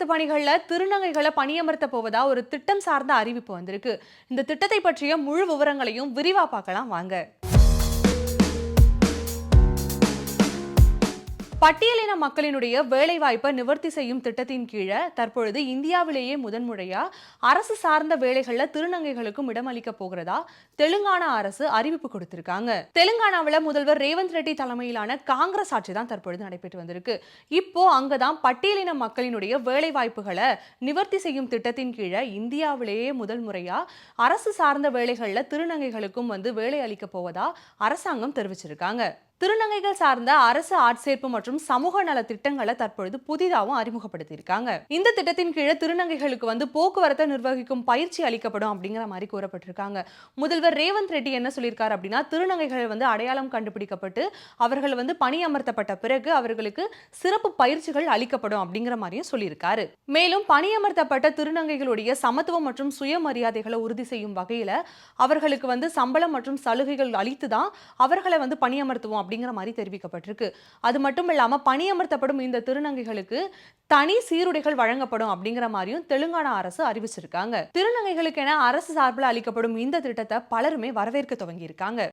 போக்குவரத்து பணிகள்ல திருநங்கைகளை பணியமர்த்த போவதா ஒரு திட்டம் சார்ந்த அறிவிப்பு வந்திருக்கு. இந்த திட்டத்தை பற்றிய முழு விவரங்களையும் விரிவா பார்க்கலாம் வாங்க. பட்டியலின மக்களினுடைய வேலைவாய்ப்பை நிவர்த்தி செய்யும் திட்டத்தின் கீழே தற்பொழுது இந்தியாவிலேயே முதன்முறையா அரசு சார்ந்த வேலைகள்ல திருநங்கைகளுக்கும் இடமளிக்க போகிறதா தெலுங்கானா அரசு அறிவிப்பு கொடுத்திருக்காங்க. தெலுங்கானாவில் முதல்வர் ரேவந்த் ரெட்டி தலைமையிலான காங்கிரஸ் ஆட்சி தான் தற்பொழுது நடைபெற்று வந்திருக்கு. இப்போ அங்கதான் பட்டியலின மக்களினுடைய வேலை வாய்ப்புகளை நிவர்த்தி செய்யும் திட்டத்தின் கீழே இந்தியாவிலேயே முதல் முறையா அரசு சார்ந்த வேலைகள்ல திருநங்கைகளுக்கும் வேலை அளிக்க போவதா அரசாங்கம் தெரிவிச்சிருக்காங்க. திருநங்கைகள் சார்ந்த அரசு ஆட்சேர்ப்பு மற்றும் சமூக நல திட்டங்களை தற்பொழுது புதிதாகவும் அறிமுகப்படுத்தியிருக்காங்க. இந்த திட்டத்தின் கீழே திருநங்கைகளுக்கு போக்குவரத்தை நிர்வகிக்கும் பயிற்சி அளிக்கப்படும் அப்படிங்கிற மாதிரி கூறப்பட்டிருக்காங்க. முதல்வர் ரேவந்த் ரெட்டி என்ன சொல்லியிருக்காரு அப்படின்னா, திருநங்கைகள் அடையாளம் கண்டுபிடிக்கப்பட்டு அவர்கள் பணியமர்த்தப்பட்ட பிறகு அவர்களுக்கு சிறப்பு பயிற்சிகள் அளிக்கப்படும் அப்படிங்கிற மாதிரியும் சொல்லியிருக்காரு. மேலும் பணியமர்த்தப்பட்ட திருநங்கைகளுடைய சமத்துவம் மற்றும் சுயமரியாதைகளை உறுதி செய்யும் வகையில அவர்களுக்கு சம்பளம் மற்றும் சலுகைகள் அளித்துதான் அவர்களை பணியமர்த்துவோம் அப்படிங்கிற மாதிரி தெரிவிக்கப்பட்டிருக்கு. அது மட்டும் இல்லாம பணியமர்த்தப்படும் இந்த திருநங்கைகளுக்கு தனி சீருடைகள் வழங்கப்படும் அப்படிங்கிற மாதிரியும் தெலுங்கானா அரசு அறிவிச்சிருக்காங்க. திருநங்கைகளுக்கு என அரசு சார்பில் அளிக்கப்படும் இந்த திட்டத்தை பலருமே வரவேற்க துவங்கி இருக்காங்க.